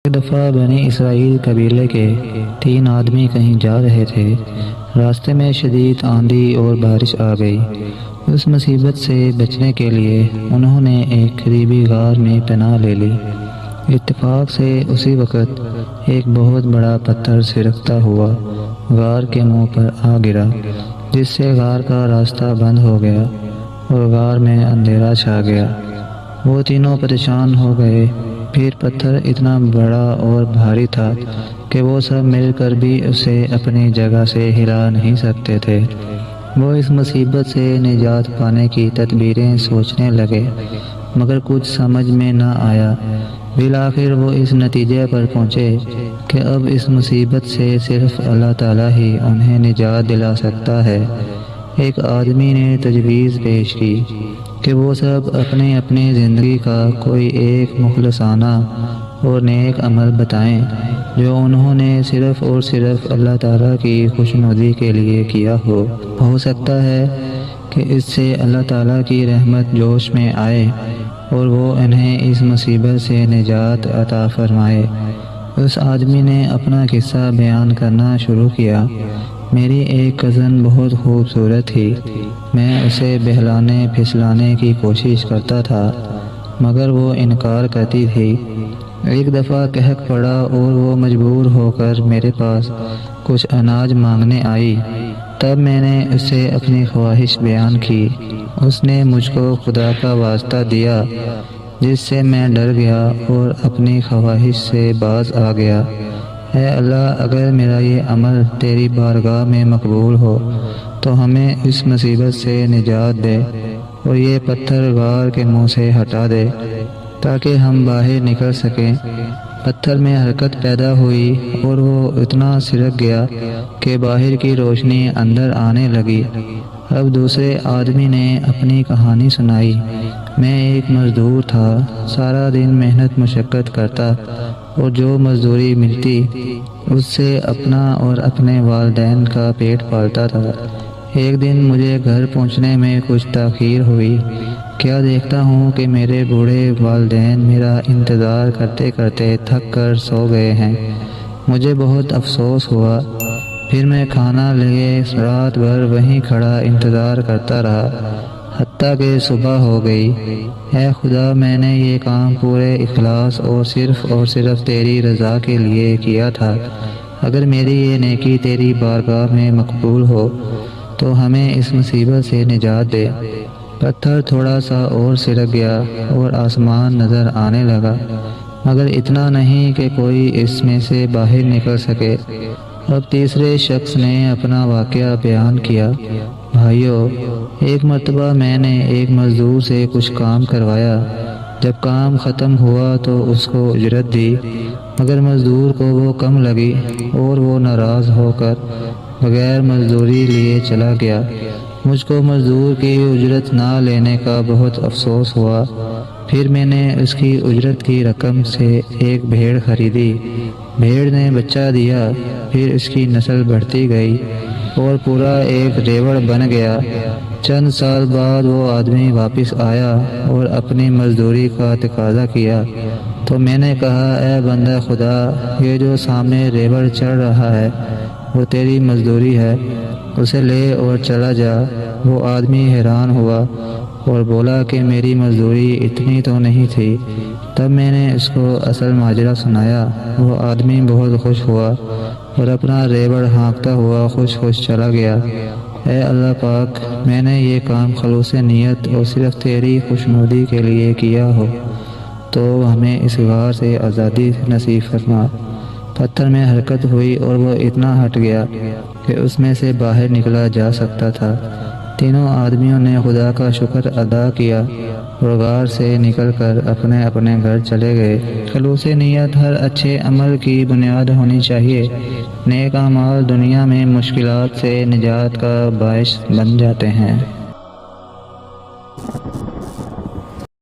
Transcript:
ایک دفعہ بنی اسرائیل قبیلے کے 3 آدمی کہیں جا رہے تھے۔ راستے میں شدید آندھی اور بارش آ گئی۔ اس مصیبت سے بچنے کے لیے انہوں نے ایک قریبی غار میں پناہ لے لی۔ اتفاق سے اسی وقت ایک بہت بڑا پتھر سرکتا ہوا غار کے منہ پر آ گرا، جس سے غار کا راستہ بند ہو گیا اور غار میں اندھیرا چھا گیا۔ وہ تینوں پریشان ہو گئے۔ پھر پتھر اتنا بڑا اور بھاری تھا کہ وہ سب مل کر بھی اسے اپنی جگہ سے ہلا نہیں سکتے تھے۔ وہ اس مصیبت سے نجات پانے کی تدبیریں سوچنے لگے، مگر کچھ سمجھ میں نہ آیا۔ بالآخر وہ اس نتیجے پر پہنچے کہ اب اس مصیبت سے صرف اللہ تعالیٰ ہی انہیں نجات دلا سکتا ہے۔ ایک آدمی نے تجویز پیش کی کہ وہ سب اپنی اپنی زندگی کا کوئی ایک مخلصانہ اور نیک عمل بتائیں جو انہوں نے صرف اور صرف اللہ تعالیٰ کی خوشنودی کے لیے کیا ہو سکتا ہے کہ اس سے اللہ تعالیٰ کی رحمت جوش میں آئے اور وہ انہیں اس مصیبت سے نجات عطا فرمائے۔ اس آدمی نے اپنا قصہ بیان کرنا شروع کیا۔ میری ایک کزن بہت خوبصورت تھی۔ میں اسے بہلانے پھسلانے کی کوشش کرتا تھا، مگر وہ انکار کرتی تھی۔ ایک دفعہ قحط پڑا اور وہ مجبور ہو کر میرے پاس کچھ اناج مانگنے آئی۔ تب میں نے اسے اپنی خواہش بیان کی۔ اس نے مجھ کو خدا کا واسطہ دیا، جس سے میں ڈر گیا اور اپنی خواہش سے باز آ گیا۔ اے اللہ، اگر میرا یہ عمل تیری بارگاہ میں مقبول ہو تو ہمیں اس مصیبت سے نجات دے اور یہ پتھر غار کے منہ سے ہٹا دے تاکہ ہم باہر نکل سکیں۔ پتھر میں حرکت پیدا ہوئی اور وہ اتنا سرک گیا کہ باہر کی روشنی اندر آنے لگی۔ اب دوسرے آدمی نے اپنی کہانی سنائی۔ میں ایک مزدور تھا، سارا دن محنت مشقت کرتا اور جو مزدوری ملتی اس سے اپنا اور اپنے والدین کا پیٹ پالتا تھا۔ ایک دن مجھے گھر پہنچنے میں کچھ تاخیر ہوئی۔ کیا دیکھتا ہوں کہ میرے بوڑھے والدین میرا انتظار کرتے کرتے تھک کر سو گئے ہیں۔ مجھے بہت افسوس ہوا۔ پھر میں کھانا لیے رات بھر وہیں کھڑا انتظار کرتا رہا، حتیٰ کہ صبح ہو گئی۔ اے خدا، میں نے یہ کام پورے اخلاص اور صرف تیری رضا کے لیے کیا تھا۔ اگر میری یہ نیکی تیری بارگاہ میں مقبول ہو تو ہمیں اس مصیبت سے نجات دے۔ پتھر تھوڑا سا اور سرک گیا اور آسمان نظر آنے لگا، مگر اتنا نہیں کہ کوئی اس میں سے باہر نکل سکے۔ اب تیسرے شخص نے اپنا واقعہ بیان کیا۔ بھائیو، ایک مرتبہ میں نے ایک مزدور سے کچھ کام کروایا۔ جب کام ختم ہوا تو اس کو اجرت دی، مگر مزدور کو وہ کم لگی اور وہ ناراض ہو کر بغیر مزدوری لیے چلا گیا۔ مجھ کو مزدور کی اجرت نہ لینے کا بہت افسوس ہوا۔ پھر میں نے اس کی اجرت کی رقم سے ایک بھیڑ خریدی۔ بھیڑ نے بچہ دیا، پھر اس کی نسل بڑھتی گئی اور پورا ایک ریوڑ بن گیا۔ چند سال بعد وہ آدمی واپس آیا اور اپنی مزدوری کا تقاضا کیا، تو میں نے کہا، اے بندہ خدا، یہ جو سامنے ریوڑ چڑھ رہا ہے وہ تیری مزدوری ہے، اسے لے اور چلا جا۔ وہ آدمی حیران ہوا اور بولا کہ میری مزدوری اتنی تو نہیں تھی۔ تب میں نے اس کو اصل ماجرا سنایا۔ وہ آدمی بہت خوش ہوا اور اپنا ریوڑ ہانکتا ہوا خوش چلا گیا۔ اے اللہ پاک، میں نے یہ کام خلوص نیت اور صرف تیری خوشنودی کے لیے کیا ہو تو ہمیں اس غار سے آزادی نصیب فرما۔ پتھر میں حرکت ہوئی اور وہ اتنا ہٹ گیا کہ اس میں سے باہر نکلا جا سکتا تھا۔ تینوں آدمیوں نے خدا کا شکر ادا کیا اور غار سے نکل کر اپنے اپنے گھر چلے گئے۔ خلوص نیت ہر اچھے عمل کی بنیاد ہونی چاہیے۔ نیک اعمال دنیا میں مشکلات سے نجات کا باعث بن جاتے ہیں۔